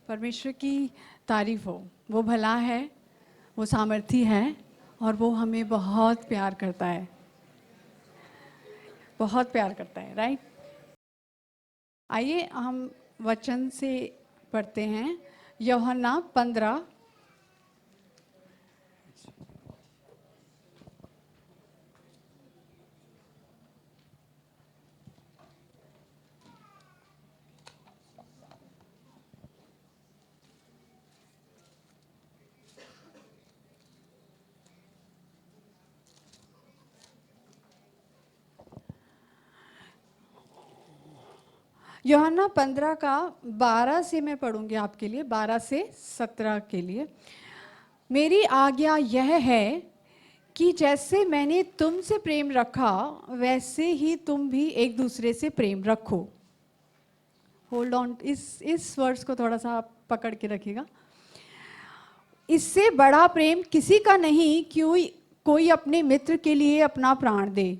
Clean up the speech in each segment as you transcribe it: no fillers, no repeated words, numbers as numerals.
परमेश्वर की तारीफ हो। वो भला है, वो सामर्थी है और वो हमें बहुत प्यार करता है, बहुत प्यार करता है, राइट। आइए हम वचन से पढ़ते हैं। यूहन्ना 15। यूहन्ना 15 का 12 से मैं पढ़ूंगी आपके लिए, 12 से 17 के लिए। मेरी आज्ञा यह है कि जैसे मैंने तुमसे प्रेम रखा वैसे ही तुम भी एक दूसरे से प्रेम रखो। होल्ड ऑन, इस वर्ड्स को थोड़ा सा आप पकड़ के रखिएगा। इससे बड़ा प्रेम किसी का नहीं कि कोई अपने मित्र के लिए अपना प्राण दे।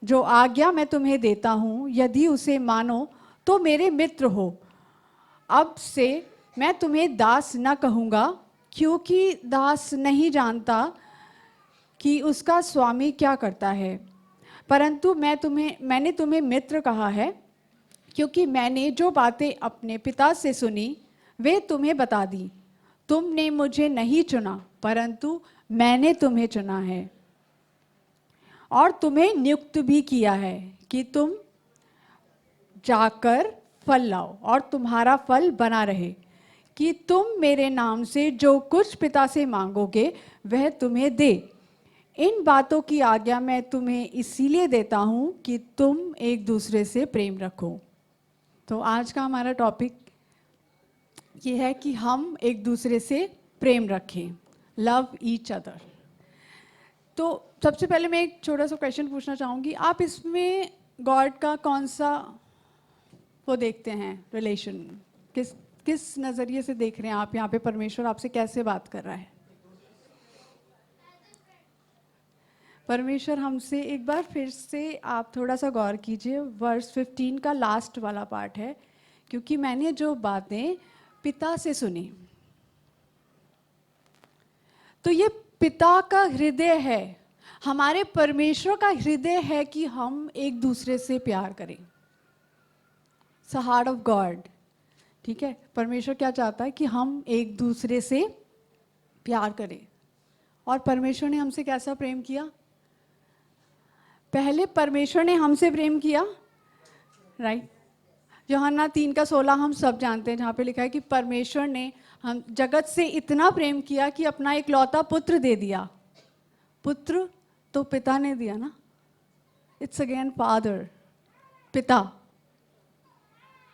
जो आज्ञा मैं तुम्हें देता हूँ, यदि उसे मानो तो मेरे मित्र हो। अब से मैं तुम्हें दास न कहूँगा, क्योंकि दास नहीं जानता कि उसका स्वामी क्या करता है, परंतु मैंने तुम्हें मित्र कहा है, क्योंकि मैंने जो बातें अपने पिता से सुनी वे तुम्हें बता दी। तुमने मुझे नहीं चुना, परंतु मैंने तुम्हें चुना है और तुम्हें नियुक्त भी किया है कि तुम जाकर फल लाओ और तुम्हारा फल बना रहे, कि तुम मेरे नाम से जो कुछ पिता से मांगोगे वह तुम्हें दे। इन बातों की आज्ञा मैं तुम्हें इसीलिए देता हूँ कि तुम एक दूसरे से प्रेम रखो। तो आज का हमारा टॉपिक ये है कि हम एक दूसरे से प्रेम रखें, लव ईच अदर। तो सबसे पहले मैं एक छोटा सा क्वेश्चन पूछना चाहूँगी। आप इसमें गॉड का कौन सा वो देखते हैं रिलेशन, किस किस नज़रिए से देख रहे हैं आप? यहाँ पे परमेश्वर आपसे कैसे बात कर रहा है? परमेश्वर हमसे, एक बार फिर से आप थोड़ा सा गौर कीजिए, वर्स 15 का लास्ट वाला पार्ट है, क्योंकि मैंने जो बातें पिता से सुनी, तो ये पिता का हृदय है, हमारे परमेश्वर का हृदय है कि हम एक दूसरे से प्यार करें। It's the heart of God, ठीक है। परमेश्वर क्या चाहता है कि हम एक दूसरे से प्यार करें। और परमेश्वर ने हमसे कैसा प्रेम किया? पहले परमेश्वर ने हमसे प्रेम किया, राइट। यूहन्ना 3 का 16 हम सब जानते हैं, जहाँ पे लिखा है कि परमेश्वर ने हम जगत से इतना प्रेम किया कि अपना इकलौता पुत्र दे दिया। पुत्र तो पिता ने दिया ना, इट्स अगेन फादर, पिता।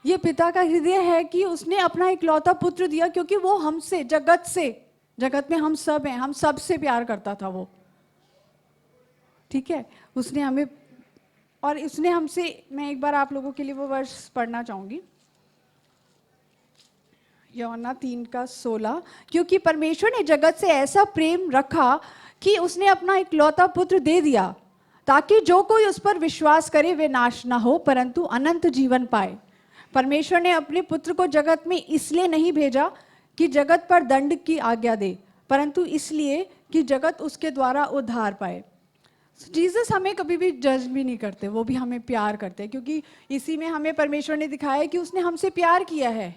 ये पिता का हृदय है कि उसने अपना इकलौता पुत्र दिया, क्योंकि वो हमसे, जगत में हम सब हैं, हम सब से प्यार करता था वो, ठीक है। उसने हमें, और उसने हमसे, मैं एक बार आप लोगों के लिए वो वर्ष पढ़ना चाहूंगी, यूहन्ना 3 का 16। क्योंकि परमेश्वर ने जगत से ऐसा प्रेम रखा कि उसने अपना इकलौता पुत्र दे दिया, ताकि जो कोई उस पर विश्वास करे वे नाश ना हो परंतु अनंत जीवन पाए। परमेश्वर ने अपने पुत्र को जगत में इसलिए नहीं भेजा कि जगत पर दंड की आज्ञा दे, परंतु इसलिए कि जगत उसके द्वारा उद्धार पाए। जीसस हमें कभी भी जज भी नहीं करते, वो भी हमें प्यार करते हैं, क्योंकि इसी में हमें परमेश्वर ने दिखाया है कि उसने हमसे प्यार किया है।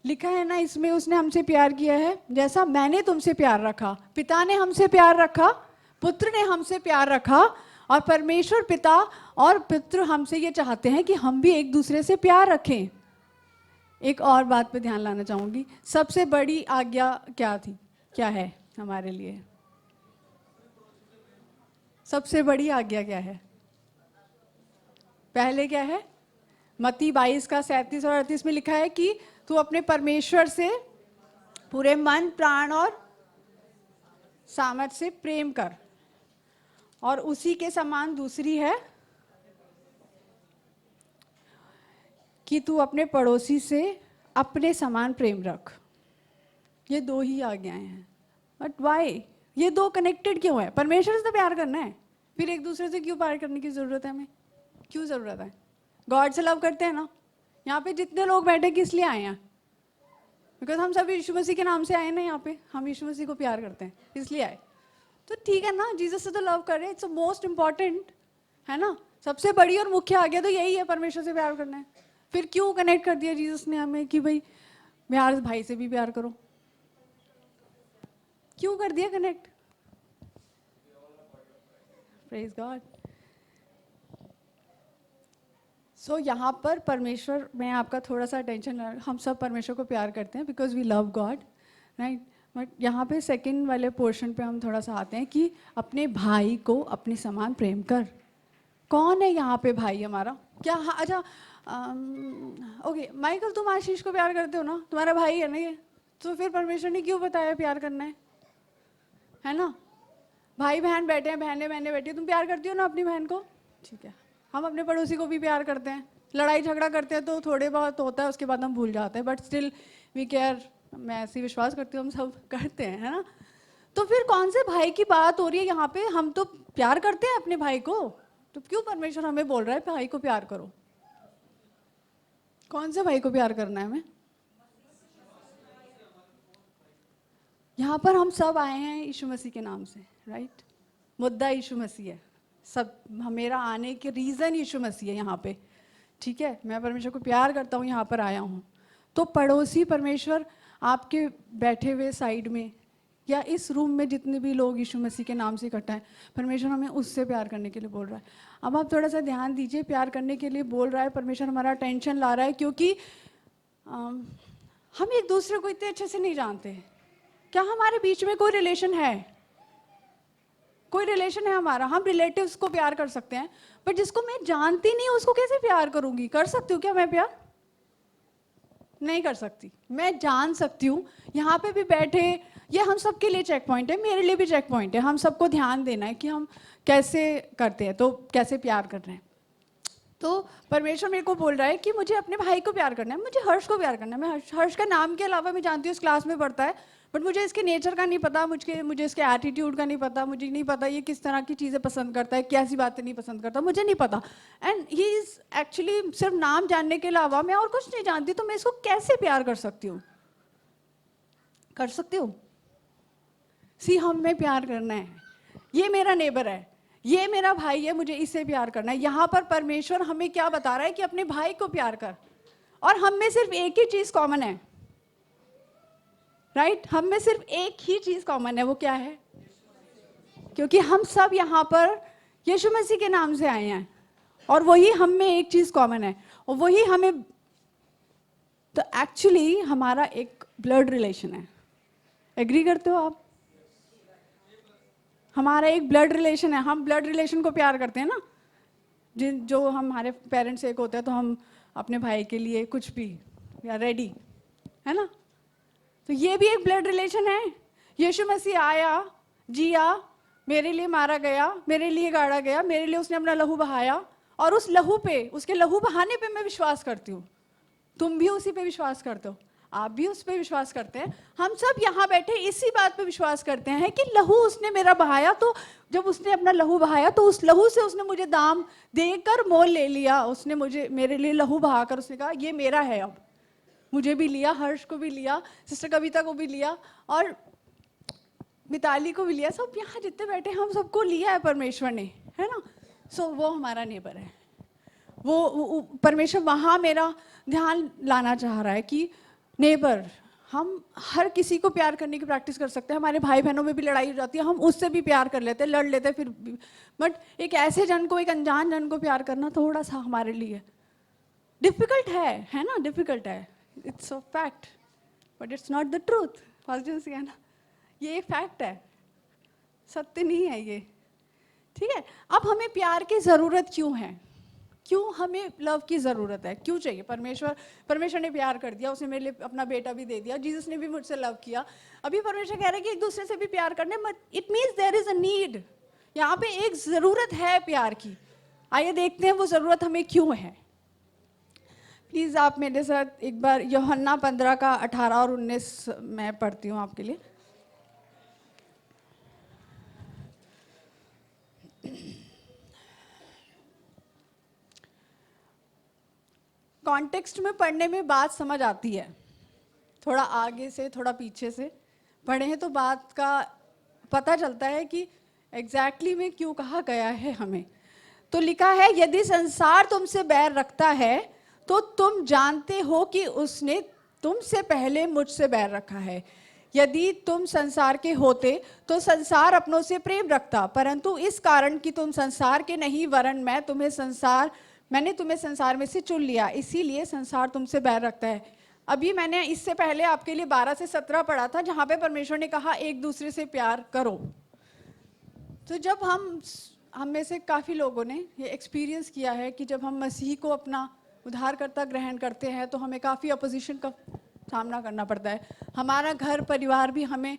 लिखा है ना इसमें, उसने हमसे प्यार किया है जैसा मैंने तुमसे प्यार रखा। पिता ने हमसे प्यार रखा, पुत्र ने हमसे प्यार रखा, और परमेश्वर पिता और पुत्र हमसे ये चाहते हैं कि हम भी एक दूसरे से प्यार रखें। एक और बात पे ध्यान लाना चाहूँगी, सबसे बड़ी आज्ञा क्या थी, क्या है हमारे लिए? सबसे बड़ी आज्ञा क्या है? पहले क्या है? मत्ती 22 का 37 और 38 में लिखा है कि तू अपने परमेश्वर से पूरे मन, प्राण और सामर्थ्य से प्रेम कर, और उसी के समान दूसरी है कि तू अपने पड़ोसी से अपने समान प्रेम रख। ये दो ही आज्ञाएं हैं। But why? ये दो कनेक्टेड क्यों है? परमेश्वर से तो प्यार करना है, फिर एक दूसरे से क्यों प्यार करने की जरूरत है हमें? क्यों जरूरत है? गॉड से लव करते हैं ना। यहाँ पे जितने लोग बैठे किस लिए आए हैं? बिकॉज हम सब यीशु मसीह के नाम से आए ना यहाँ पे, हम यीशु मसीह को प्यार करते हैं इसलिए आए। तो ठीक है ना, जीसस से तो लव करें, इट्स मोस्ट इम्पॉर्टेंट है ना। सबसे बड़ी और मुख्य आज्ञा तो यही है, परमेश्वर से प्यार करना है। फिर क्यों कनेक्ट कर दिया जीसस ने हमें कि भाई प्यार भाई से भी प्यार करो, क्यों कर दिया कनेक्ट? Praise God. सो यहाँ पर परमेश्वर, मैं आपका थोड़ा सा अटेंशन, हम सब परमेश्वर को प्यार करते हैं because we love God, right. But यहाँ पे सेकंड वाले पोर्शन पे हम थोड़ा सा आते हैं कि अपने भाई को अपने समान प्रेम कर। कौन है यहाँ पे भाई हमारा? क्या? हाँ, अच्छा, ओके माइकल, तुम आशीष को प्यार करते हो ना, तुम्हारा भाई है ना ये, तो फिर परमेश्वर ने क्यों बताया प्यार करना है ना? भाई बहन बैठे हैं, बहनें बहनें बैठी हैं, तुम प्यार करती हो ना अपनी बहन को, ठीक है। हम अपने पड़ोसी को भी प्यार करते हैं, लड़ाई झगड़ा करते हैं तो थोड़े बहुत होता है, उसके बाद हम भूल जाते हैं, बट स्टिल वी केयर। मैं ऐसी विश्वास करती हूँ हम सब करते हैं, है ना। तो फिर कौन से भाई की बात हो रही है यहाँ पे? हम तो प्यार करते हैं अपने भाई को, तो क्यों परमेश्वर हमें बोल रहा है भाई को प्यार करो? कौन से भाई को प्यार करना है हमें? यहाँ पर हम सब आए हैं यीशु मसीह के नाम से, राइट। मुद्दा यीशु मसीह है, सब मेरा आने के रीज़न यीशु मसीह है यहाँ पे, ठीक है। मैं परमेश्वर को प्यार करता हूँ, यहाँ पर आया हूँ। तो पड़ोसी परमेश्वर आपके बैठे हुए साइड में या इस रूम में जितने भी लोग यीशु मसीह के नाम से इकट्ठा हैं, परमेश्वर हमें उससे प्यार करने के लिए बोल रहा है। अब आप थोड़ा सा ध्यान दीजिए, प्यार करने के लिए बोल रहा है परमेश्वर, हमारा टेंशन ला रहा है क्योंकि हम एक दूसरे को इतने अच्छे से नहीं जानते। क्या हमारे बीच में कोई रिलेशन है? कोई रिलेशन है हमारा? हम रिलेटिव्स को प्यार कर सकते हैं, बट जिसको मैं जानती नहीं उसको कैसे प्यार करूंगी? कर सकती हूँ क्या मैं प्यार? नहीं कर सकती। मैं जान सकती हूँ, यहाँ पे भी बैठे, ये हम सबके लिए चेक पॉइंट है, मेरे लिए भी चेक पॉइंट है। हम सबको ध्यान देना है कि हम कैसे करते हैं, तो कैसे प्यार कर रहे हैं। तो परमेश्वर मेरे को बोल रहा है कि मुझे अपने भाई को प्यार करना है, मुझे हर्ष को प्यार करना है। मैं हर्ष का नाम के अलावा मैं जानती हूँ इस क्लास में पढ़ता है, बट मुझे इसके नेचर का नहीं पता, मुझे इसके एटीट्यूड का नहीं पता, मुझे नहीं पता ये किस तरह की चीज़ें पसंद करता है, कैसी बातें नहीं पसंद करता, मुझे नहीं पता। एंड ही इज़ एक्चुअली, सिर्फ नाम जानने के अलावा मैं और कुछ नहीं जानती, तो मैं इसको कैसे प्यार कर सकती हूँ? कर सकती हूँ? सी, हम में प्यार करना है, ये मेरा नेबर है, ये मेरा भाई है, मुझे इससे प्यार करना है। यहाँ पर परमेश्वर हमें क्या बता रहा है कि अपने भाई को प्यार कर। और हम में सिर्फ एक ही चीज़ कॉमन है, राइट। हम में सिर्फ एक ही चीज़ कॉमन है, वो क्या है? क्योंकि हम सब यहाँ पर यीशु मसीह के नाम से आए हैं, और वही हम में एक चीज़ कॉमन है, और वही हमें, तो एक्चुअली हमारा एक ब्लड रिलेशन है। एग्री करते हो आप? हमारा एक ब्लड रिलेशन है, हम ब्लड रिलेशन को प्यार करते हैं ना। जो हमारे पेरेंट्स एक होते हैं तो हम अपने भाई के लिए कुछ भी या रेडी, है ना। तो ये भी एक ब्लड रिलेशन है। यीशु मसीह आया, जिया, मेरे लिए मारा गया, मेरे लिए गाड़ा गया, मेरे लिए उसने अपना लहू बहाया, और उस लहू पे, उसके लहू बहाने पे मैं विश्वास करती हूँ। तुम भी उसी पे विश्वास करते हो, आप भी उस पर विश्वास करते हैं। हम सब यहाँ बैठे इसी बात पे विश्वास करते हैं कि लहू उसने मेरा बहाया, तो जब उसने अपना लहू बहाया तो उस लहू से उसने मुझे दाम देकर मोल ले लिया। उसने मुझे, मेरे लिए लहू बहाकर उसने कहा ये मेरा है। अब मुझे भी लिया, हर्ष को भी लिया, सिस्टर कविता को भी लिया, और मिताली को भी लिया, सब यहाँ जितने बैठे हम सबको लिया है परमेश्वर ने, है ना। सो वो हमारा नेबर है। वो परमेश्वर वहाँ मेरा ध्यान लाना चाह रहा है कि नेबर, हम हर किसी को प्यार करने की प्रैक्टिस कर सकते हैं। हमारे भाई बहनों में भी लड़ाई हो जाती है, हम उससे भी प्यार कर लेते हैं, लड़ लेते हैं फिर भी। बट एक ऐसे जन को, एक अनजान जन को प्यार करना थोड़ा सा हमारे लिए डिफिकल्ट है ना, डिफिकल्ट है। It's a fact, but it's not the truth. Positive से कहना, ये एक फैक्ट है, सत्य नहीं है ये, ठीक है। अब हमें प्यार की ज़रूरत क्यों है? क्यों हमें लव की ज़रूरत है? क्यों चाहिए? परमेश्वर ने प्यार कर दिया, उसने मेरे लिए अपना बेटा भी दे दिया, जीसस ने भी मुझसे लव किया। अभी परमेश्वर कह रहे हैं कि एक दूसरे से भी प्यार करने, it means there is a need. यहाँ पे एक ज़रूरत है प्यार की। आइए देखते हैं वो ज़रूरत हमें क्यों है। प्लीज़ आप मेरे साथ एक बार यूहन्ना 15 का 18 और 19 मैं पढ़ती हूँ आपके लिए। कॉन्टेक्स्ट में पढ़ने में बात समझ आती है, थोड़ा आगे से थोड़ा पीछे से पढ़े हैं तो बात का पता चलता है कि एग्जैक्टली में क्यों कहा गया है हमें। तो लिखा है, यदि संसार तुमसे बैर रखता है तो तुम जानते हो कि उसने तुमसे पहले मुझसे बैर रखा है। यदि तुम संसार के होते तो संसार अपनों से प्रेम रखता, परंतु इस कारण कि तुम संसार के नहीं वरन मैंने तुम्हें संसार में से चुन लिया, इसीलिए संसार तुमसे बैर रखता है। अभी मैंने इससे पहले आपके लिए 12 से 17 पढ़ा था, जहां पे परमेश्वर ने कहा एक दूसरे से प्यार करो। तो जब हम में से काफ़ी लोगों ने ये एक्सपीरियंस किया है कि जब हम मसीह को अपना उद्धारकर्ता ग्रहण करते हैं तो हमें काफ़ी अपोजिशन का सामना करना पड़ता है। हमारा घर परिवार भी हमें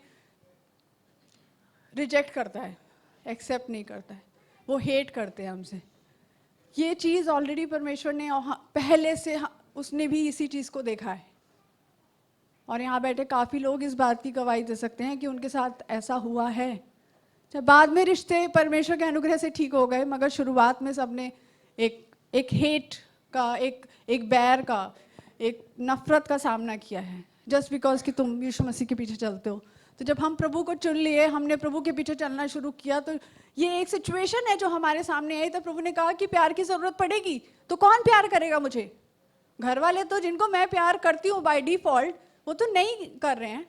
रिजेक्ट करता है, एक्सेप्ट नहीं करता है, वो हेट करते हैं हमसे। ये चीज़ ऑलरेडी परमेश्वर ने पहले से उसने भी इसी चीज़ को देखा है, और यहाँ बैठे काफ़ी लोग इस बात की गवाही दे सकते हैं कि उनके साथ ऐसा हुआ है। जब बाद में रिश्ते परमेश्वर के अनुग्रह से ठीक हो गए, मगर शुरुआत में सबने एक हेट का, एक बैर का, एक नफरत का सामना किया है, जस्ट बिकॉज कि तुम यीशु मसीह के पीछे चलते हो। तो जब हम प्रभु को चुन लिए, हमने प्रभु के पीछे चलना शुरू किया, तो ये एक सिचुएशन है जो हमारे सामने आई। तो प्रभु ने कहा कि प्यार की ज़रूरत पड़ेगी तो कौन प्यार करेगा मुझे? घर वाले तो जिनको मैं प्यार करती हूँ बाय डिफॉल्ट, वो तो नहीं कर रहे हैं,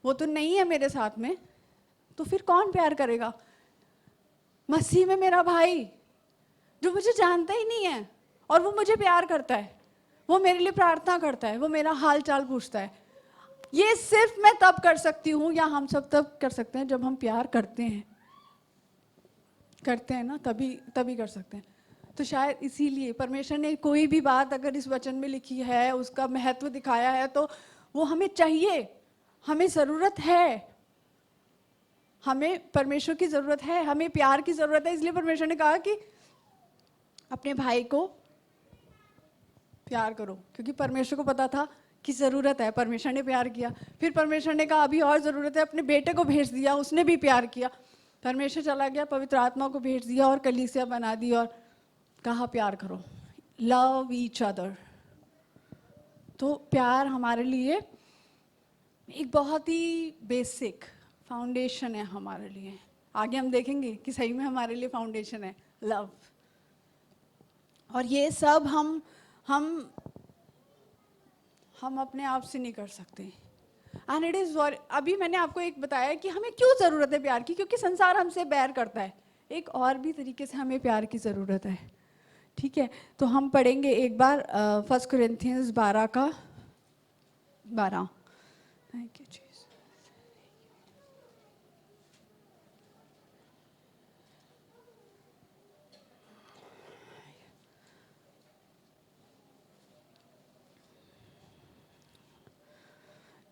वो तो नहीं है मेरे साथ में, तो फिर कौन प्यार करेगा? मसीह में मेरा भाई जो मुझे जानता ही नहीं है और वो मुझे प्यार करता है, वो मेरे लिए प्रार्थना करता है, वो मेरा हाल चाल पूछता है। ये सिर्फ मैं तब कर सकती हूँ, या हम सब तब कर सकते हैं जब हम प्यार करते हैं ना, तभी कर सकते हैं। तो शायद इसीलिए परमेश्वर ने कोई भी बात अगर इस वचन में लिखी है, उसका महत्व दिखाया है, तो वो हमें चाहिए, हमें ज़रूरत है, हमें परमेश्वर की ज़रूरत है, हमें प्यार की ज़रूरत है। इसलिए परमेश्वर ने कहा कि अपने भाई को प्यार करो, क्योंकि परमेश्वर को पता था कि ज़रूरत है, परमेश्वर ने प्यार किया। फिर परमेश्वर ने कहा अभी और ज़रूरत है, अपने बेटे को भेज दिया, उसने भी प्यार किया। परमेश्वर चला गया, पवित्र आत्मा को भेज दिया और कलीसिया बना दी और कहा प्यार करो, लव ईच अदर। तो प्यार हमारे लिए एक बहुत ही बेसिक फाउंडेशन है हमारे लिए। आगे हम देखेंगे कि सही में हमारे लिए फाउंडेशन है लव। और ये सब हम अपने आप से नहीं कर सकते। एंड इट इज़ अभी मैंने आपको एक बताया कि हमें क्यों ज़रूरत है प्यार की, क्योंकि संसार हमसे बैर करता है। एक और भी तरीके से हमें प्यार की ज़रूरत है, ठीक है। तो हम पढ़ेंगे एक बार 1 कोरिन्थियंस 12 का 12। Thank you Jesus.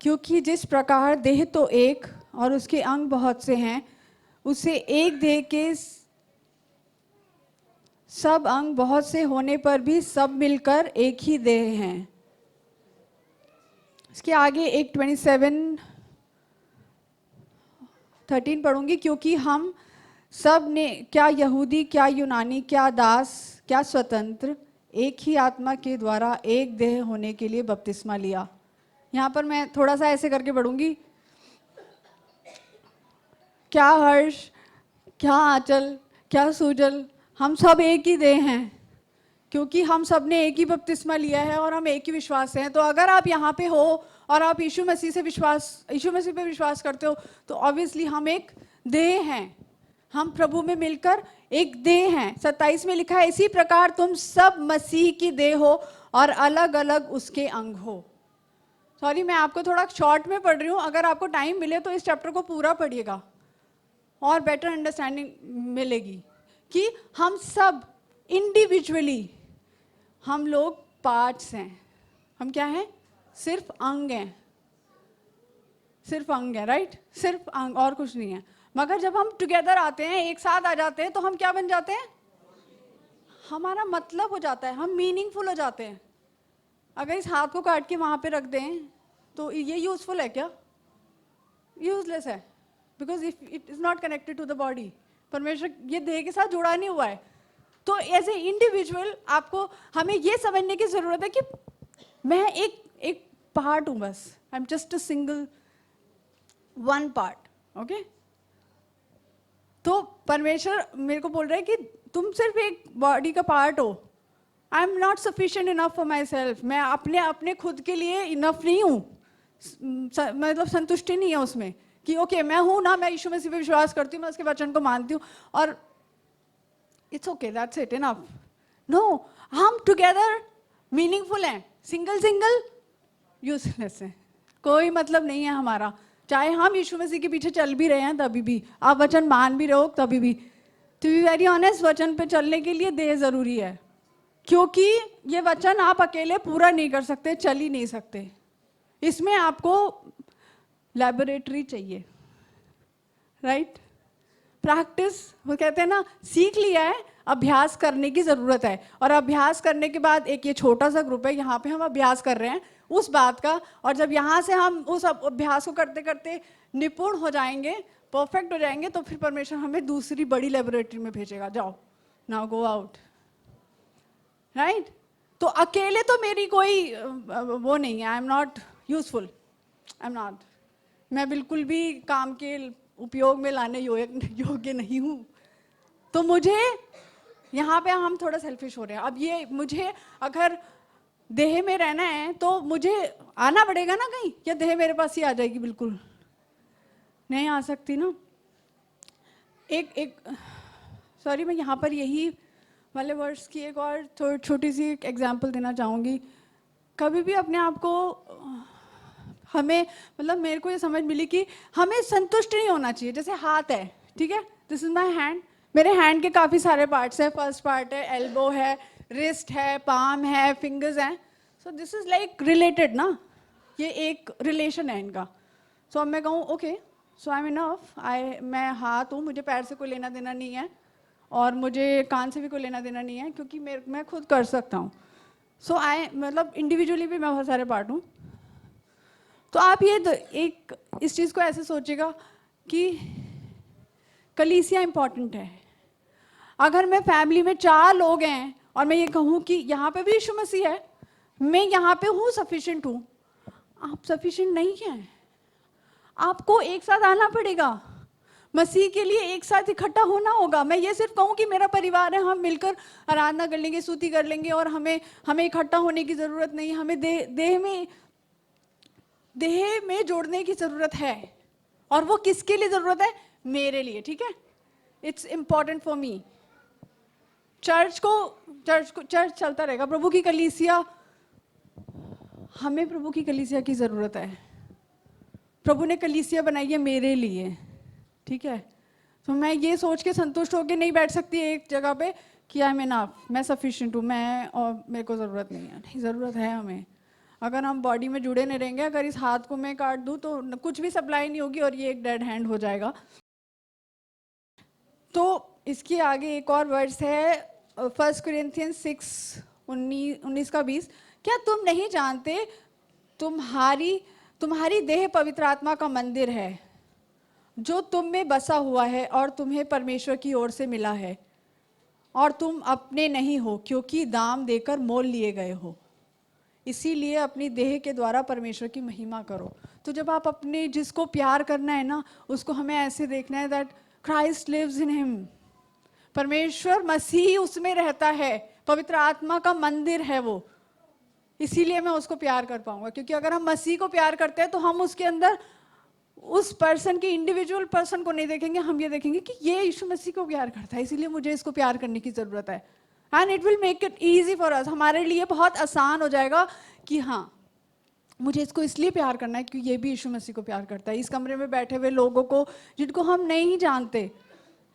क्योंकि जिस प्रकार देह तो एक और उसके अंग बहुत से हैं, उसे एक देह के सब अंग बहुत से होने पर भी सब मिलकर एक ही देह हैं। इसके आगे एक 27:13 पढ़ूंगी। क्योंकि हम सब ने, क्या यहूदी क्या यूनानी, क्या दास क्या स्वतंत्र, एक ही आत्मा के द्वारा एक देह होने के लिए बपतिस्मा लिया। यहाँ पर मैं थोड़ा सा ऐसे करके पढ़ूंगी। क्या हर्ष, क्या आंचल, क्या सूजल, हम सब एक ही देह हैं, क्योंकि हम सब ने एक ही बपतिस्मा लिया है और हम एक ही विश्वास से हैं। तो अगर आप यहाँ पे हो और आप यीशु मसीह पे विश्वास करते हो, तो ऑब्वियसली हम एक देह हैं, हम प्रभु में मिलकर एक देह हैं। 27 में लिखा है, इसी प्रकार तुम सब मसीह की देह हो और अलग अलग उसके अंग हो। सॉरी, मैं आपको थोड़ा शॉर्ट में पढ़ रही हूँ, अगर आपको टाइम मिले तो इस चैप्टर को पूरा पढ़िएगा और बेटर अंडरस्टैंडिंग मिलेगी कि हम सब इंडिविजुअली, हम लोग पार्ट्स हैं। हम क्या हैं? सिर्फ अंग हैं, सिर्फ अंग है, राइट? सिर्फ अंग और कुछ नहीं है। मगर जब हम टुगेदर आते हैं, एक साथ आ जाते हैं, तो हम क्या बन जाते हैं? हमारा मतलब हो जाता है, हम मीनिंगफुल हो जाते हैं। अगर इस हाथ को काट के वहाँ पे रख दें तो ये यूजफुल है क्या? यूजलेस है, because if it is not connected to the body. परमेश्वर ये देह के साथ जुड़ा नहीं हुआ है। तो एज ए इंडिविजुअल आपको, हमें ये समझने की ज़रूरत है कि मैं एक पार्ट हूँ बस, I am just a single one part, okay. तो परमेश्वर मेरे को बोल रहा है कि तुम सिर्फ एक बॉडी का पार्ट हो। I am not sufficient enough for my self, मैं अपने अपने खुद के लिए इनफ नहीं हूँ, मतलब संतुष्टि नहीं है उसमें कि ओके मैं हूँ ना, मैं यीशु मसीह पे विश्वास करती हूँ, मैं उसके वचन को मानती हूँ और it's okay, that's it, enough. No, हम टुगेदर मीनिंगफुल हैं, सिंगल सिंगल यूजलेस है, कोई मतलब नहीं है हमारा। चाहे हम यीशु मसीह के पीछे चल भी रहे हैं तभी भी, आप वचन मान भी रहे हो तभी भी, टू बी वेरी ऑनेस्ट, वचन पे चलने के लिए देह जरूरी है, क्योंकि ये वचन आप अकेले पूरा नहीं कर सकते, चल ही नहीं सकते, इसमें आपको लैबोरेटरी चाहिए, राइट। प्रैक्टिस, वो कहते हैं ना, सीख लिया है, अभ्यास करने की ज़रूरत है। और अभ्यास करने के बाद एक ये छोटा सा ग्रुप है, यहाँ पे हम अभ्यास कर रहे हैं उस बात का, और जब यहाँ से हम उस अभ्यास को करते करते निपुण हो जाएंगे, परफेक्ट हो जाएंगे, तो फिर परमेश्वर हमें दूसरी बड़ी लेबोरेटरी में भेजेगा, जाओ नाउ गो आउट, राइट। तो अकेले तो मेरी कोई वो नहीं है, I am not useful, I am not, मैं बिल्कुल भी काम के उपयोग में लाने योग्य नहीं हूँ। तो मुझे यहाँ पे हम थोड़ा सेल्फिश हो रहे हैं। अब ये मुझे अगर देह में रहना है तो मुझे आना पड़ेगा ना कहीं, या देह मेरे पास ही आ जाएगी? बिल्कुल नहीं आ सकती ना। एक सॉरी, मैं यहाँ पर यही वाले वर्ड्स की एक और छोटी सी एग्जांपल देना चाहूँगी। कभी भी अपने आप को, हमें मतलब मेरे को ये समझ मिली कि हमें संतुष्ट नहीं होना चाहिए। जैसे हाथ है, ठीक है, दिस इज माई हैंड, मेरे हैंड के काफ़ी सारे पार्ट्स हैं, फर्स्ट पार्ट है एल्बो है, रिस्ट है, पाम है, फिंगर्स हैं, so this is like related ना, ये एक रिलेशन है इनका। सो अब मैं कहूँ okay, so I am enough, मैं हाथ हूँ, मुझे पैर से कोई लेना देना नहीं है, और मुझे कान से भी कोई लेना देना नहीं है, क्योंकि मैं खुद कर सकता हूँ। सो मतलब इंडिविजुअली भी मैं बहुत सारे पार्ट हूँ। तो आप ये एक इस चीज़ को ऐसे सोचिएगा कि कलीसिया इंपॉर्टेंट है। अगर मैं फैमिली में 4 लोग हैं और मैं ये कहूँ कि यहाँ पे भी यीशु मसीह है, मैं यहाँ पे हूँ, सफिशिएंट हूँ, आप सफिशिएंट नहीं हैं, आपको एक साथ आना पड़ेगा, मसीह के लिए एक साथ इकट्ठा होना होगा। मैं ये सिर्फ कहूँ कि मेरा परिवार है, हम मिलकर आराधना कर लेंगे, स्तुति कर लेंगे, और हमें इकट्ठा होने की ज़रूरत नहीं, हमें देह में जोड़ने की ज़रूरत है। और वो किसके लिए ज़रूरत है? मेरे लिए, ठीक है, it's important for me. Church चलता रहेगा, प्रभु की कलीसिया, हमें प्रभु की कलीसिया की ज़रूरत है। प्रभु ने कलीसिया बनाई है मेरे लिए, ठीक है। तो मैं ये सोच के संतुष्ट होकर नहीं बैठ सकती एक जगह पे कि आई एम इनफ, मैं सफिशिएंट हूँ, मैं और मेरे को ज़रूरत नहीं है। नहीं, ज़रूरत है हमें। अगर हम बॉडी में जुड़े नहीं रहेंगे, अगर इस हाथ को मैं काट दूँ तो कुछ भी सप्लाई नहीं होगी और ये एक डेड हैंड हो जाएगा। तो इसके आगे एक और वर्स है 1 कोरिन्थियंस 6:19-20। क्या तुम नहीं जानते तुम्हारी देह पवित्र आत्मा का मंदिर है, जो तुम में बसा हुआ है और तुम्हें परमेश्वर की ओर से मिला है, और तुम अपने नहीं हो, क्योंकि दाम देकर मोल लिए गए हो। इसीलिए अपनी देह के द्वारा परमेश्वर की महिमा करो। तो जब आप अपने जिसको प्यार करना है ना, उसको हमें ऐसे देखना है that Christ lives in him, परमेश्वर मसीह उसमें रहता है, पवित्र आत्मा का मंदिर है वो। इसीलिए मैं उसको प्यार कर पाऊंगा, क्योंकि अगर हम मसीह को प्यार करते हैं तो हम उसके अंदर उस पर्सन की, इंडिविजुअल पर्सन को नहीं देखेंगे, हम ये देखेंगे कि ये यीशु मसीह को प्यार करता है, इसीलिए मुझे इसको प्यार करने की ज़रूरत है। And it will make it easy for us, हमारे लिए बहुत आसान हो जाएगा कि हाँ, मुझे इसको इसलिए प्यार करना है क्योंकि ये भी यीशु मसीह को प्यार करता है। इस कमरे में बैठे हुए लोगों को जिनको हम नहीं जानते,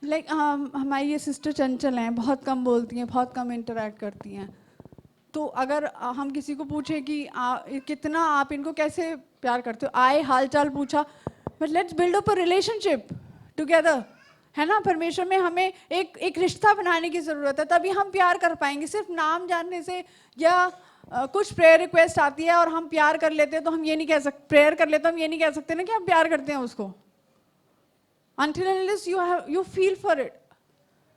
लाइक हमारी ये सिस्टर चंचल हैं, बहुत कम बोलती हैं, बहुत कम इंटरेक्ट करती हैं, तो अगर हम किसी को पूछे कि कितना आप इनको कैसे प्यार करते हो, आए हाल चाल पूछा, but let's build up a relationship together, है ना। परमेश्वर में हमें एक रिश्ता बनाने की ज़रूरत है, तभी हम प्यार कर पाएंगे। सिर्फ नाम जानने से या कुछ प्रेयर रिक्वेस्ट आती है और हम प्यार कर लेते हैं, तो हम ये नहीं कह सकते, प्रेयर कर लेते हम ये नहीं कह सकते ना कि हम प्यार करते हैं उसको, until unless you feel for it,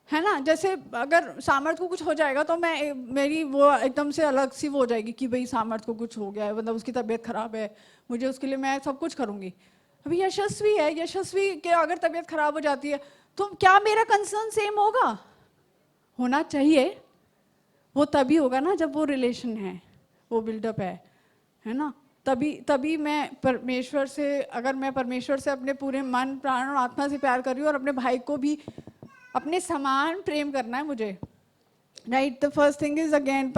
है ना। जैसे अगर सामर्थ को कुछ हो जाएगा तो मैं मेरी वो एकदम से अलग सी वो हो जाएगी कि भाई सामर्थ को कुछ हो गया है, मतलब उसकी तबीयत खराब है, मुझे उसके लिए मैं सब कुछ करूंगी। अभी यशस्वी है, यशस्वी के अगर तबीयत खराब हो जाती है तो क्या मेरा कंसर्न सेम होगा? होना चाहिए। वो तभी होगा ना जब वो रिलेशन है, वो बिल्डअप है ना। तभी तभी मैं परमेश्वर से, अगर मैं परमेश्वर से अपने पूरे मन प्राण और आत्मा से प्यार कर रही हूँ और अपने भाई को भी अपने समान प्रेम करना है मुझे, right. The first thing is again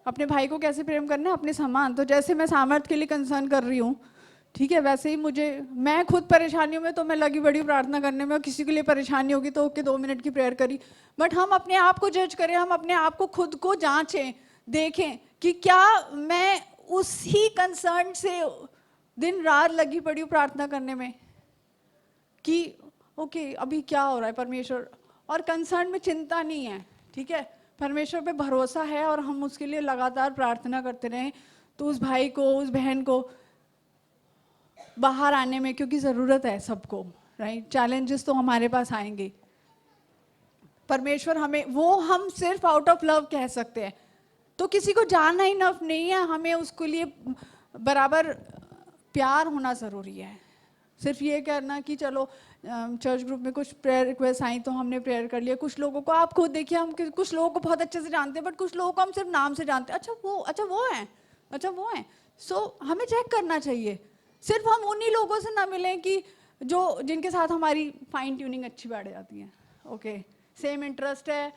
अपने भाई को कैसे प्रेम करना है? अपने समान। तो जैसे मैं सामर्थ के लिए कंसर्न कर रही हूँ, ठीक है, वैसे ही मैं खुद परेशानियों में तो मैं लगी बड़ी प्रार्थना करने में, और किसी के लिए परेशानी होगी तो ओके 2 मिनट की प्रेयर करी। बट हम अपने आप को जज करें, हम अपने आप को खुद को जांचें, देखें कि क्या मैं उसी कंसर्न से दिन रात लगी पड़ी हूँ प्रार्थना करने में, कि ओके अभी क्या हो रहा है परमेश्वर, और कंसर्न में चिंता नहीं है, ठीक है, परमेश्वर पे भरोसा है और हम उसके लिए लगातार प्रार्थना करते रहें, तो उस भाई को, उस बहन को बाहर आने में, क्योंकि ज़रूरत है सबको, राइट। चैलेंजेस तो हमारे पास आएंगे, परमेश्वर हमें, वो हम सिर्फ आउट ऑफ लव कह सकते हैं, तो किसी को जानना इनफ नहीं है, हमें उसके लिए बराबर प्यार होना ज़रूरी है। सिर्फ ये करना कि चलो चर्च ग्रुप में कुछ प्रेयर रिक्वेस्ट आई तो हमने प्रेयर कर लिया। कुछ लोगों को आप खुद देखिए, हम कुछ लोगों को बहुत अच्छे से जानते हैं, बट कुछ लोगों को हम सिर्फ नाम से जानते हैं, अच्छा वो है। सो हमें चेक करना चाहिए, सिर्फ हम उन्हीं लोगों से ना मिलें कि जिनके साथ हमारी फाइन ट्यूनिंग अच्छी बैठ जाती है, ओके, सेम इंटरेस्ट है,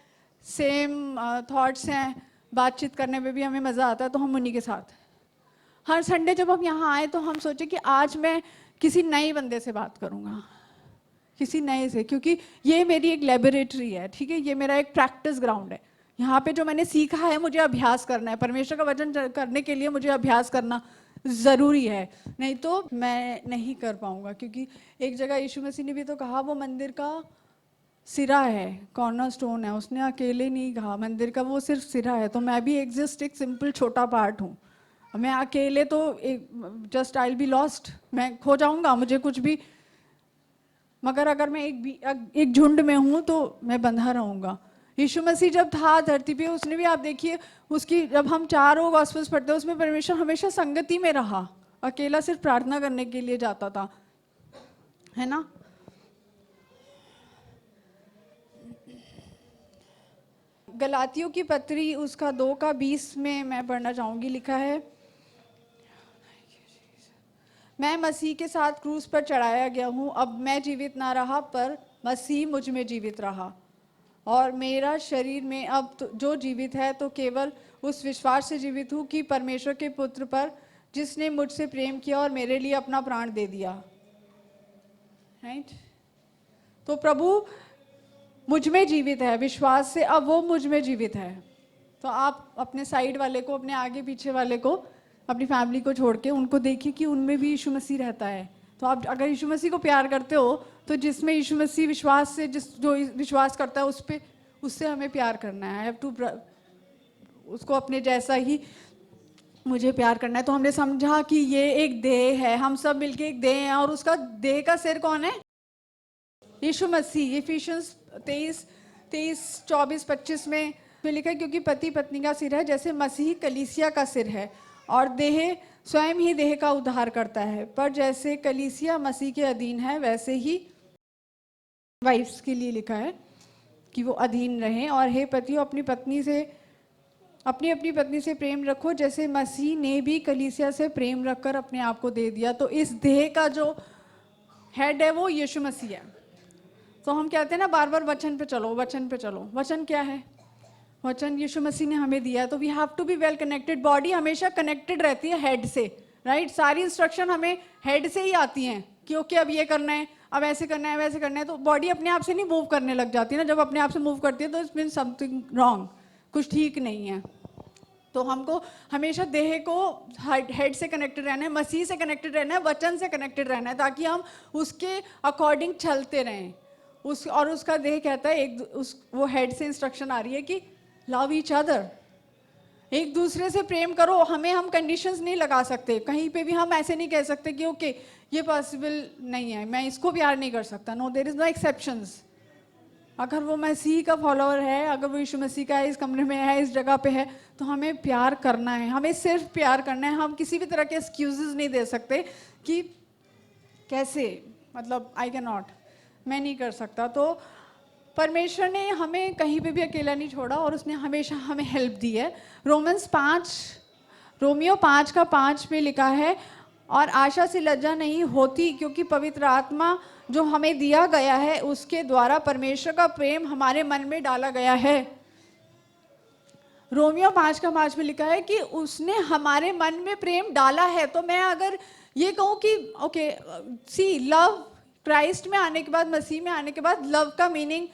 सेम थॉट्स हैं, बातचीत करने में भी हमें मज़ा आता है, तो हम उन्हीं के साथ। हर संडे जब हम यहाँ आए तो हम सोचे कि आज मैं किसी नए बंदे से बात करूँगा, किसी नए से, क्योंकि ये मेरी एक लेबोरेटरी है, ठीक है, ये मेरा एक प्रैक्टिस ग्राउंड है। यहाँ पे जो मैंने सीखा है मुझे अभ्यास करना है, परमेश्वर का वचन करने के लिए मुझे अभ्यास करना ज़रूरी है, नहीं तो मैं नहीं कर पाऊँगा। क्योंकि एक जगह यीशु मसीह ने भी तो कहा वो मंदिर का सिरा है, कॉर्नर स्टोन है, उसने अकेले नहीं कहा, मंदिर का वो सिर्फ सिरा है। तो मैं भी एक सिंपल छोटा पार्ट हूँ, मैं अकेले तो just I will be lost, मैं खो जाऊंगा, मुझे कुछ भी, मगर अगर मैं एक झुंड में हूँ तो मैं बंधा रहूंगा। यीशु मसीह जब था धरती पे, उसने भी, आप देखिए उसकी, जब हम चारों गॉस्पेल्स पढ़ते हैं उसमें परमेश्वर हमेशा संगति में रहा, अकेला सिर्फ प्रार्थना करने के लिए जाता था, है ना। गलातियों की पत्री उसका 2:20 में मैं पढ़ना चाहूंगी, लिखा है, मैं मसीह के साथ क्रूस पर चढ़ाया गया हूँ, अब मैं जीवित ना रहा पर मसीह मुझ में जीवित रहा, और मेरा शरीर में अब जो जीवित है तो केवल उस विश्वास से जीवित हूँ कि परमेश्वर के पुत्र पर, जिसने मुझसे प्रेम किया और मेरे लिए अपना प्राण दे दिया, राइट। तो प्रभु मुझ में जीवित है, विश्वास से अब वो मुझ में जीवित है। तो आप अपने साइड वाले को, अपने आगे पीछे वाले को, अपनी फैमिली को छोड़ के उनको देखिए कि उनमें भी यीशु मसीह रहता है। तो आप अगर यीशु मसीह को प्यार करते हो तो जिसमें यीशु मसीह विश्वास से, जो विश्वास करता है उससे हमें प्यार करना है। आई हैव टू उसको अपने जैसा ही मुझे प्यार करना है। तो हमने समझा कि ये एक देह है, हम सब मिलके एक देह हैं, और उसका देह का सिर कौन है? यीशु मसीह। इफिशियंस 23:24-25 में लिखा है, क्योंकि पति पत्नी का सिर है, जैसे मसीह कलीसिया का सिर है, और देह स्वयं ही देह का उद्धार करता है। पर जैसे कलीसिया मसीह के अधीन है, वैसे ही वाइफ्स के लिए लिखा है कि वो अधीन रहें। और हे पतियों, अपनी अपनी पत्नी से प्रेम रखो, जैसे मसीह ने भी कलीसिया से प्रेम रखकर अपने आप को दे दिया। तो इस देह का जो हेड है वो यीशु मसीह है। तो हम कहते हैं ना बार बार, वचन पे चलो, वचन पे चलो। वचन क्या है? वचन यीशु मसीह ने हमें दिया है। तो we have to be well connected. Body हमेशा कनेक्टेड रहती है हेड से, राइट। सारी इंस्ट्रक्शन हमें हेड से ही आती हैं कि ओके अब ये करना है, अब ऐसे करना है, वैसे करना है। तो बॉडी अपने आप से नहीं मूव करने लग जाती है ना। जब अपने आप से मूव करती है तो इट्स मीन समथिंग रॉन्ग, कुछ ठीक नहीं है। तो हमको हमेशा देह को हेड से कनेक्टेड रहना है, मसीह से कनेक्टेड रहना है, वचन से कनेक्टेड रहना है, ताकि हम उसके अकॉर्डिंग चलते रहें। और उसका देह कहता है, वो हेड से इंस्ट्रक्शन आ रही है कि लव ईच अदर, एक दूसरे से प्रेम करो। हम कंडीशंस नहीं लगा सकते कहीं पे भी। हम ऐसे नहीं कह सकते कि ओके ये पॉसिबल नहीं है, मैं इसको प्यार नहीं कर सकता। No, there is no exceptions. अगर वो मसीह का फॉलोअर है, अगर वो यीशु मसीह का है, इस कमरे में है, इस जगह पे है, तो हमें प्यार करना है, हमें सिर्फ प्यार करना है। हम किसी भी तरह के एक्सक्यूजेस नहीं दे सकते कि कैसे, मतलब आई कैन नॉट, मैं नहीं कर सकता। तो परमेश्वर ने हमें कहीं पे भी अकेला नहीं छोड़ा और उसने हमेशा हमें हेल्प दी है। रोमियो 5:5 में लिखा है, और आशा से लज्जा नहीं होती क्योंकि पवित्र आत्मा जो हमें दिया गया है उसके द्वारा परमेश्वर का प्रेम हमारे मन में डाला गया है। रोमियो 5:5 में लिखा है कि उसने हमारे मन में प्रेम डाला है। तो मैं अगर ये कहूँ कि ओके सी लव, क्राइस्ट में आने के बाद, मसीह में आने के बाद लव का मीनिंग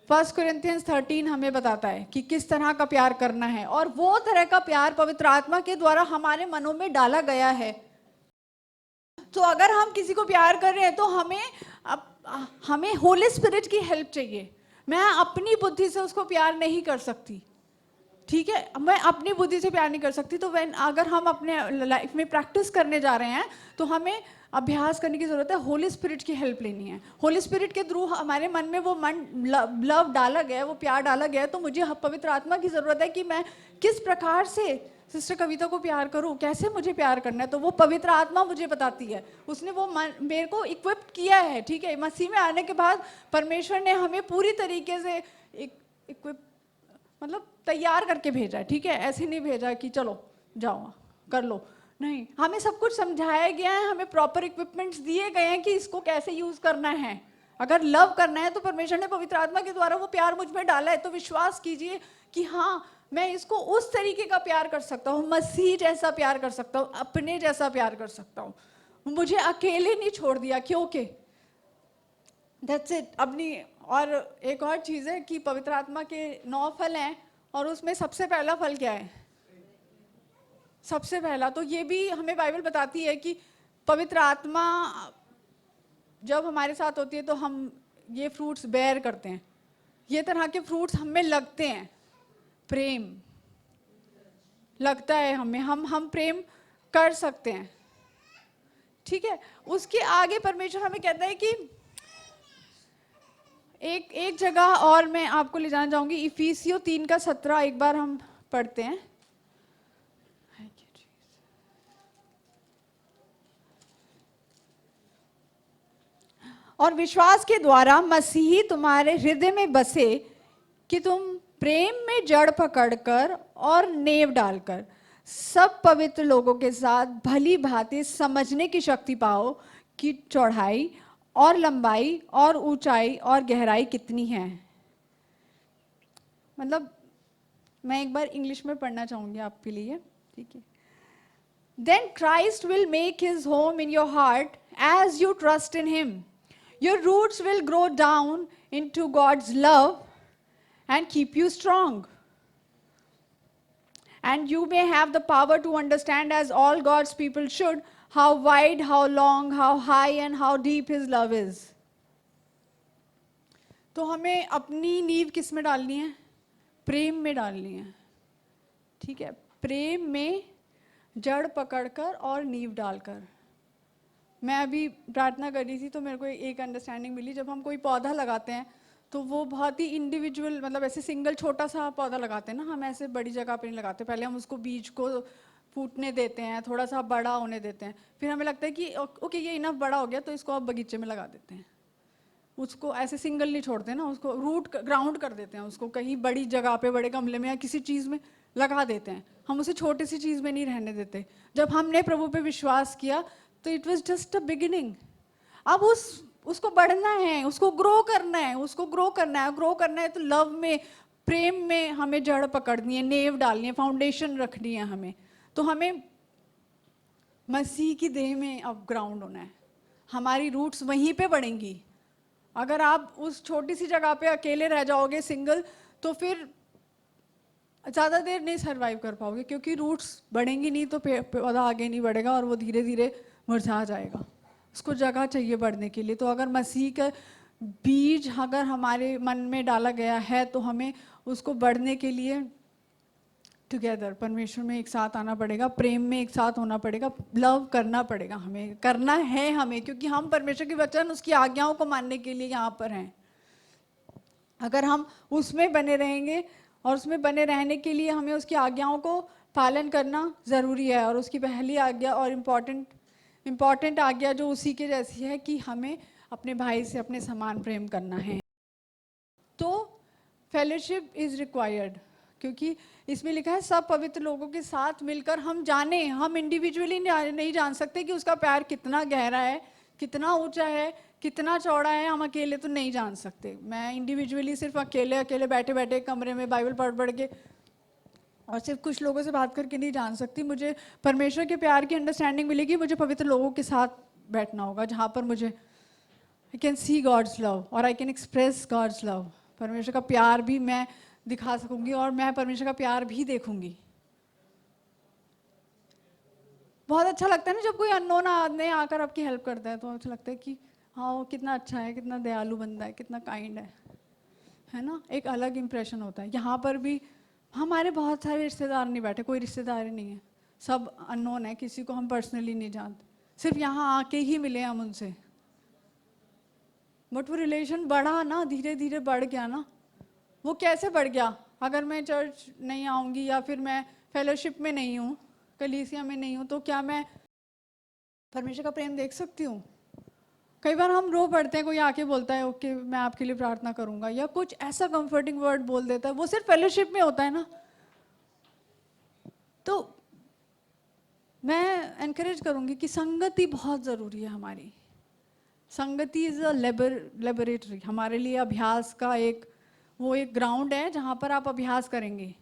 1 Corinthians 13 हमें बताता है कि किस तरह का प्यार करना है, और वो तरह का प्यार पवित्र आत्मा के द्वारा हमारे मनों में डाला गया है। तो अगर हम किसी को प्यार कर रहे हैं तो हमें होली स्पिरिट की हेल्प चाहिए। मैं अपनी बुद्धि से उसको प्यार नहीं कर सकती, ठीक है, मैं अपनी बुद्धि से प्यार नहीं कर सकती। तो अगर हम अपने लाइफ में प्रैक्टिस करने जा रहे हैं तो हमें अभ्यास करने की जरूरत है, होली स्पिरिट की हेल्प लेनी है। होली स्पिरिट के थ्रू हमारे मन में वो लव डाला गया है, वो प्यार डाला गया है। तो मुझे पवित्र आत्मा की जरूरत है कि मैं किस प्रकार से सिस्टर कविता को प्यार करूं, कैसे मुझे प्यार करना है। तो वो पवित्र आत्मा मुझे बताती है, उसने वो मेरे को इक्विप किया है, ठीक है। मसीह में आने के बाद परमेश्वर ने हमें पूरी तरीके से इक्विप, मतलब तैयार करके भेजा है, ठीक है। ऐसे नहीं भेजा कि चलो जाओ कर लो, नहीं, हमें सब कुछ समझाया गया है, हमें प्रॉपर इक्विपमेंट्स दिए गए हैं कि इसको कैसे यूज करना है। अगर लव करना है तो परमेश्वर ने पवित्र आत्मा के द्वारा वो प्यार मुझ में डाला है। तो विश्वास कीजिए कि हाँ, मैं इसको उस तरीके का प्यार कर सकता हूँ, मसीह जैसा प्यार कर सकता हूँ, अपने जैसा प्यार कर सकता हूँ। मुझे अकेले नहीं छोड़ दिया, क्योंकि दैट्स इट। अपनी और एक और चीज़ है कि पवित्र आत्मा के 9 फल हैं, और उसमें सबसे पहला फल क्या है? सबसे पहला तो ये भी हमें बाइबल बताती है कि पवित्र आत्मा जब हमारे साथ होती है तो हम ये फ्रूट्स बेयर करते हैं, ये तरह के फ्रूट्स हमें लगते हैं। प्रेम लगता है हमें, हम प्रेम कर सकते हैं, ठीक है। उसके आगे परमेश्वर हमें कहता है कि एक जगह और मैं आपको ले जाना चाहूंगी, इफिसियों 3:17 एक बार हम पढ़ते हैं। और विश्वास के द्वारा मसीही तुम्हारे हृदय में बसे कि तुम प्रेम में जड़ पकड़कर और नेव डालकर सब पवित्र लोगों के साथ भली भांति समझने की शक्ति पाओ कि चौड़ाई और लंबाई और ऊंचाई और गहराई कितनी है। मतलब मैं एक बार इंग्लिश में पढ़ना चाहूंगी आपके लिए, ठीक है। Then Christ will make his home in your heart as you trust in him. Your roots will grow down into God's love and keep you strong. And you may have the power to understand, as all God's people should, how wide, how long, how high and how deep his love is. तो हमें अपनी नींव किस में डालनी है? प्रेम में डालनी है, ठीक है। प्रेम में जड़ पकड़कर और नींव डालकर। मैं अभी प्रार्थना कर रही थी तो मेरे को एक अंडरस्टैंडिंग मिली, जब हम कोई पौधा लगाते हैं तो वो बहुत ही इंडिविजुअल, मतलब ऐसे सिंगल छोटा सा पौधा लगाते हैं ना, हम ऐसे बड़ी जगह पे नहीं लगाते। पहले हम उसको बीज को फूटने देते हैं, थोड़ा सा बड़ा होने देते हैं, फिर हमें लगता है कि ओके ये इनफ बड़ा हो गया तो इसको अब बगीचे में लगा देते हैं। उसको ऐसे सिंगल नहीं छोड़ते ना, उसको रूट ग्राउंड कर देते हैं, उसको कहीं बड़ी जगह पे, बड़े गमले में या किसी चीज़ में लगा देते हैं। हम उसे छोटी सी चीज़ में नहीं रहने देते। जब हमने प्रभु पे विश्वास किया तो it was just a beginning. अब उसको बढ़ना है, उसको ग्रो करना है, उसको ग्रो करना है। ग्रो करना है तो लव में, प्रेम में हमें जड़ पकड़नी है, नेव डालनी है, फाउंडेशन रखनी है हमें। तो हमें मसीह की देह में अब ग्राउंड होना है, हमारी रूट्स वहीं पे बढ़ेंगी। अगर आप उस छोटी सी जगह पे अकेले रह जाओगे सिंगल, तो फिर ज़्यादा देर नहीं सर्वाइव कर पाओगे, क्योंकि रूट्स बढ़ेंगी नहीं तो पौधा आगे नहीं बढ़ेगा और वो धीरे धीरे मुरझा जाएगा। उसको जगह चाहिए बढ़ने के लिए। तो अगर मसीह का बीज अगर हमारे मन में डाला गया है तो हमें उसको बढ़ने के लिए टुगेदर परमेश्वर में एक साथ आना पड़ेगा, प्रेम में एक साथ होना पड़ेगा, लव करना पड़ेगा। हमें करना है हमें, क्योंकि हम परमेश्वर के वचन, उसकी आज्ञाओं को मानने के लिए यहाँ पर हैं। अगर हम उसमें बने रहेंगे, और उसमें बने रहने के लिए हमें उसकी आज्ञाओं को पालन करना ज़रूरी है। और उसकी पहली आज्ञा और इम्पॉर्टेंट आज्ञा जो उसी के जैसी है कि हमें अपने भाई से अपने समान प्रेम करना है। तो फेलोशिप इज़ रिक्वायर्ड, क्योंकि इसमें लिखा है सब पवित्र लोगों के साथ मिलकर हम जाने। हम इंडिविजुअली नहीं जान सकते कि उसका प्यार कितना गहरा है, कितना ऊंचा है, कितना चौड़ा है। हम अकेले तो नहीं जान सकते। मैं इंडिविजुअली सिर्फ अकेले बैठे बैठे कमरे में बाइबल पढ़ के और सिर्फ कुछ लोगों से बात करके नहीं जान सकती। मुझे परमेश्वर के प्यार की अंडरस्टैंडिंग मिलेगी, मुझे पवित्र लोगों के साथ बैठना होगा जहाँ पर मुझे I can see God's love और I can express God's love. परमेश्वर का प्यार भी मैं दिखा सकूंगी और मैं परमेश्वर का प्यार भी देखूंगी। बहुत अच्छा लगता है ना जब कोई अननोन आदमी आकर आपकी हेल्प करता है, तो अच्छा लगता है कि हाँ वो कितना अच्छा है, कितना दयालु बंदा है, कितना काइंड है ना। एक अलग इंप्रेशन होता है। यहाँ पर भी हमारे बहुत सारे रिश्तेदार नहीं बैठे, कोई रिश्तेदार ही नहीं है, सब अननोन है, किसी को हम पर्सनली नहीं जानते, सिर्फ यहाँ आके ही मिले हम उनसे। बट वो रिलेशन बढ़ा ना, धीरे धीरे बढ़ गया ना। वो कैसे बढ़ गया? अगर मैं चर्च नहीं आऊँगी या फिर मैं फेलोशिप में नहीं हूँ, कलीसिया में नहीं हूँ, तो क्या मैं परमेश्वर का प्रेम देख सकती हूँ? कई बार हम रो पड़ते हैं, कोई आके बोलता है ओके मैं आपके लिए प्रार्थना करूँगा, या कुछ ऐसा कंफर्टिंग वर्ड बोल देता है, वो सिर्फ फेलोशिप में होता है ना। तो मैं एनकरेज करूँगी कि संगति बहुत ज़रूरी है हमारी। संगति इज़ अ लेबोरेटरी, हमारे लिए अभ्यास का एक ग्राउंड है जहाँ पर आप अभ्यास करेंगे।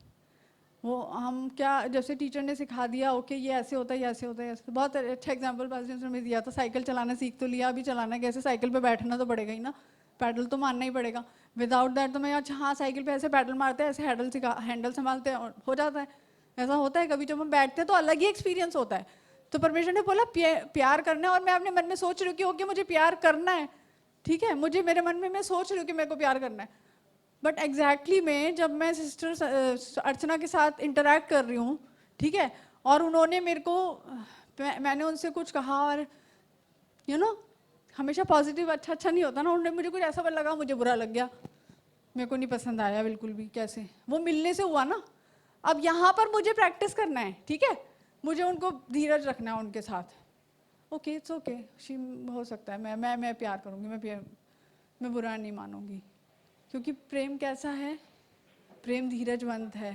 वो हम क्या, जैसे टीचर ने सिखा दिया ओके ये ऐसे होता है, ये ऐसे होता है, ऐसे। बहुत अच्छा एग्जांपल पास्टर ने दिया था, साइकिल चलाना सीख तो लिया, अभी चलाना कैसे? साइकिल पे बैठना तो पड़ेगा ही ना, पैडल तो मारना ही पड़ेगा। विदाउट दैट तो मैं अच्छा हाँ साइकिल पे ऐसे पैडल मारते हैं, ऐसे हैंडल संभालते हैं और हो जाता है। ऐसा होता है कभी जब हम बैठते हैं तो अलग ही एक्सपीरियंस होता है। तो परमेश्वर ने बोला प्यार करना है, और मैं अपने मन में सोच रही हूँ कि ओके मुझे प्यार करना है, ठीक है, मुझे मेरे मन में मैं सोच रही हूँ कि मेरे को प्यार करना है। बट एग्जैक्टली में जब मैं सिस्टर अर्चना के साथ इंटरेक्ट कर रही हूँ, ठीक है, और उन्होंने मेरे को मैंने उनसे कुछ कहा और हमेशा पॉजिटिव अच्छा नहीं होता ना, उन्होंने मुझे कुछ ऐसा लगा, मुझे बुरा लग गया, मेरे को नहीं पसंद आया बिल्कुल भी। कैसे? वो मिलने से हुआ ना। अब यहाँ पर मुझे प्रैक्टिस करना है, ठीक है, मुझे उनको धीरज रखना है उनके साथ। ओके इट्स ओके, हो सकता है मैं प्यार करूँगी, मैं बुरा नहीं मानूंगी, क्योंकि प्रेम कैसा है? प्रेम धीरजवंत है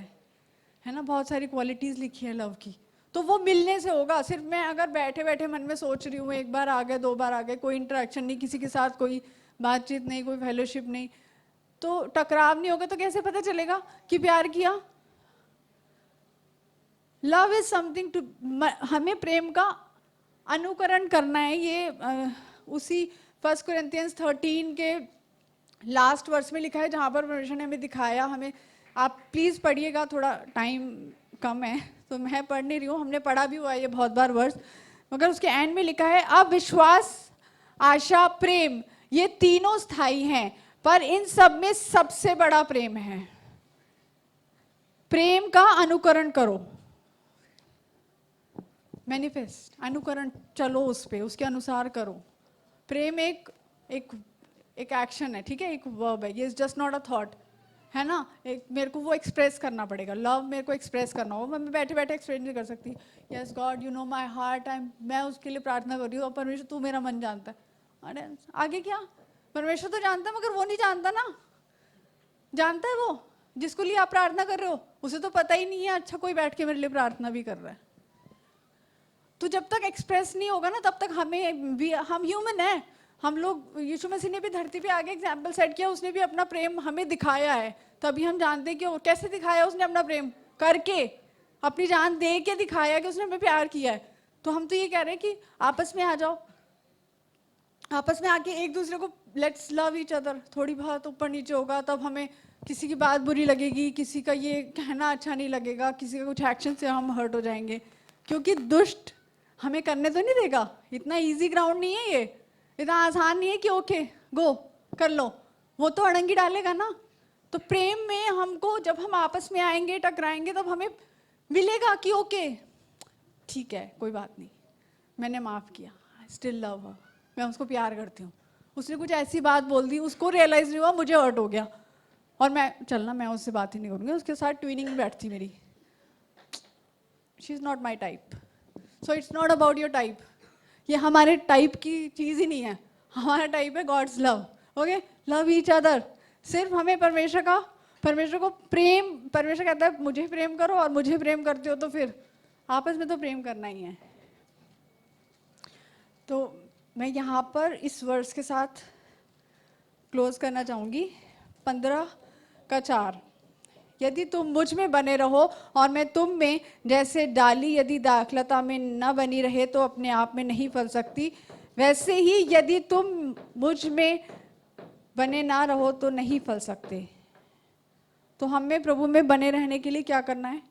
ना। बहुत सारी क्वालिटीज़ लिखी है लव की। तो वो मिलने से होगा। सिर्फ मैं अगर बैठे बैठे मन में सोच रही हूँ, एक बार आ गए, दो बार आ गए, कोई इंटरेक्शन नहीं, किसी के साथ कोई बातचीत नहीं, कोई फेलोशिप नहीं, तो टकराव नहीं होगा, तो कैसे पता चलेगा कि प्यार किया? लव इज समथिंग टू, हमें प्रेम का अनुकरण करना है। ये उसी 1 Corinthians 13 के लास्ट वर्स में लिखा है, जहाँ पर परमेश्वर ने हमें दिखाया। हमें आप प्लीज़ पढ़िएगा, थोड़ा टाइम कम है तो मैं पढ़ नहीं रही हूँ, हमने पढ़ा भी हुआ है ये बहुत बार वर्स, मगर उसके एंड में लिखा है अब विश्वास, आशा, प्रेम, ये तीनों स्थायी हैं, पर इन सब में सबसे बड़ा प्रेम है। प्रेम का अनुकरण करो, मैनिफेस्ट, अनुकरण, चलो उस पे, उसके अनुसार करो। प्रेम एक एक्शन है, ठीक है, एक वर्ब है, ये is just not a thought, है ना। एक मेरे को वो एक्सप्रेस करना पड़ेगा, लव मेरे को एक्सप्रेस करना होगा। मैं बैठे बैठे एक्सप्रेस नहीं कर सकती। Yes God you know my heart, मैं उसके लिए प्रार्थना कर रही हूँ, परमेश्वर तू मेरा मन जानता है। अरे आगे क्या? परमेश्वर तो जानता है, मगर वो नहीं जानता ना। जानता है वो जिसको लिए आप प्रार्थना कर रहे हो, उसे तो पता ही नहीं है अच्छा कोई बैठ के मेरे लिए प्रार्थना भी कर रहा है। तो जब तक एक्सप्रेस नहीं होगा ना, तब तक हमें भी, हम ह्यूमन हैं, हम लोग, यीशु मसीह ने भी धरती पे आगे एग्जाम्पल सेट किया, उसने भी अपना प्रेम हमें दिखाया है, तभी हम जानते हैं कि वो कैसे दिखाया उसने अपना प्रेम, करके, अपनी जान दे के दिखाया कि उसने हमें प्यार किया है। तो हम तो ये कह रहे हैं कि आपस में आ जाओ, आपस में आके एक दूसरे को लेट्स लव ईच अदर। थोड़ी बहुत ऊपर नीचे होगा तब हमें किसी की बात बुरी लगेगी, किसी का ये कहना अच्छा नहीं लगेगा, किसी का कुछ एक्शन से हम हर्ट हो जाएंगे, क्योंकि दुष्ट हमें करने तो नहीं देगा। इतना इजी ग्राउंड नहीं है ये, इतना आसान नहीं है कि ओके गो कर लो, वो तो अड़ंगी डालेगा ना। तो प्रेम में हमको, जब हम आपस में आएंगे, टकराएंगे, तब हमें मिलेगा कि ओके ठीक है, कोई बात नहीं, मैंने माफ़ किया, स्टिल लव हर, मैं उसको प्यार करती हूँ। उसने कुछ ऐसी बात बोल दी, उसको रियलाइज नहीं हुआ, मुझे हर्ट हो गया, और मैं उससे बात ही नहीं करूँगी, उसके साथ ट्विनिंग बैठती मेरी। She is not my type. So it's not about your type. ये हमारे टाइप की चीज़ ही नहीं है। हमारा टाइप है God's love. Okay, love each other. सिर्फ हमें परमेश्वर को प्रेम, परमेश्वर कहता है मुझे प्रेम करो, और मुझे प्रेम करते हो तो फिर आपस में तो प्रेम करना ही है। तो मैं यहाँ पर इस वर्स के साथ क्लोज करना चाहूँगी, 15:4। यदि तुम मुझ में बने रहो और मैं तुम में, जैसे डाली यदि दाखलता में न बनी रहे तो अपने आप में नहीं फल सकती, वैसे ही यदि तुम मुझ में बने ना रहो तो नहीं फल सकते। तो हमें प्रभु में बने रहने के लिए क्या करना है?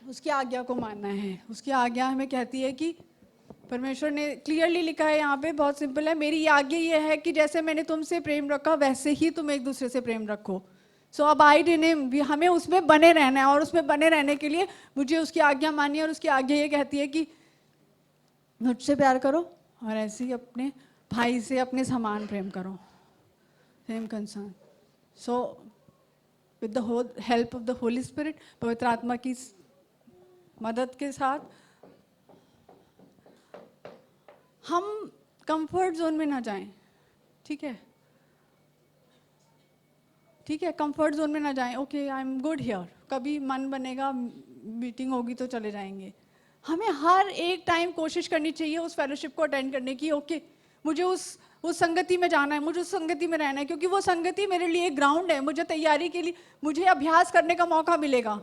उसकी आज्ञा को मानना है। उसकी आज्ञा हमें कहती है कि परमेश्वर ने क्लियरली लिखा है यहाँ पे, बहुत सिंपल है, मेरी आज्ञा ये है कि जैसे मैंने तुमसे प्रेम रखा वैसे ही तुम एक दूसरे से प्रेम रखो। सो अबाइड इन हिम, हमें उसमें बने रहना है, और उसमें बने रहने के लिए मुझे उसकी आज्ञा मानिए। और उसकी आज्ञा ये कहती है कि मुझसे प्यार करो और ऐसे ही अपने भाई से अपने समान प्रेम करो, same concern. So with the help of the Holi spirit, पवित्र आत्मा की मदद के साथ हम कंफर्ट जोन में ना जाएं। ठीक है, ठीक है, कंफर्ट जोन में ना जाएं। Okay, I am good here, कभी मन बनेगा, मीटिंग होगी तो चले जाएंगे। हमें हर एक टाइम कोशिश करनी चाहिए उस फेलोशिप को अटेंड करने की। ओके, मुझे उस संगति में जाना है, मुझे उस संगति में रहना है, क्योंकि वो संगति मेरे लिए एक ग्राउंड है। मुझे तैयारी के लिए, मुझे अभ्यास करने का मौका मिलेगा।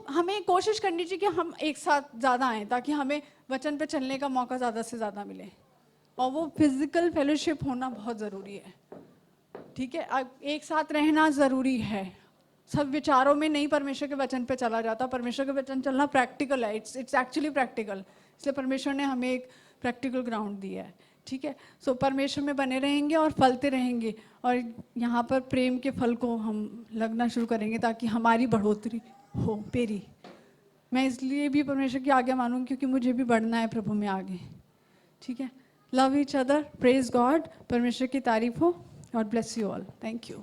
हमें कोशिश करनी चाहिए कि हम एक साथ ज़्यादा आएँ, ताकि हमें वचन पे चलने का मौका ज़्यादा से ज़्यादा मिले। और वो फिजिकल फेलोशिप होना बहुत ज़रूरी है। ठीक है, एक साथ रहना ज़रूरी है। सब विचारों में नहीं परमेश्वर के वचन पे चला जाता। परमेश्वर के वचन चलना प्रैक्टिकल है, इट्स एक्चुअली प्रैक्टिकल। इसलिए परमेश्वर ने हमें एक प्रैक्टिकल ग्राउंड दिया है। ठीक है, परमेश्वर में बने रहेंगे और फलते रहेंगे, और यहाँ पर प्रेम के फल को हम लगना शुरू करेंगे, ताकि हमारी बढ़ोतरी हो। पेरी, मैं इसलिए भी परमेश्वर की आज्ञा मानूंगी क्योंकि मुझे भी बढ़ना है प्रभु में आगे। ठीक है, love each other, praise God, परमेश्वर की तारीफ हो। God bless you all, thank you.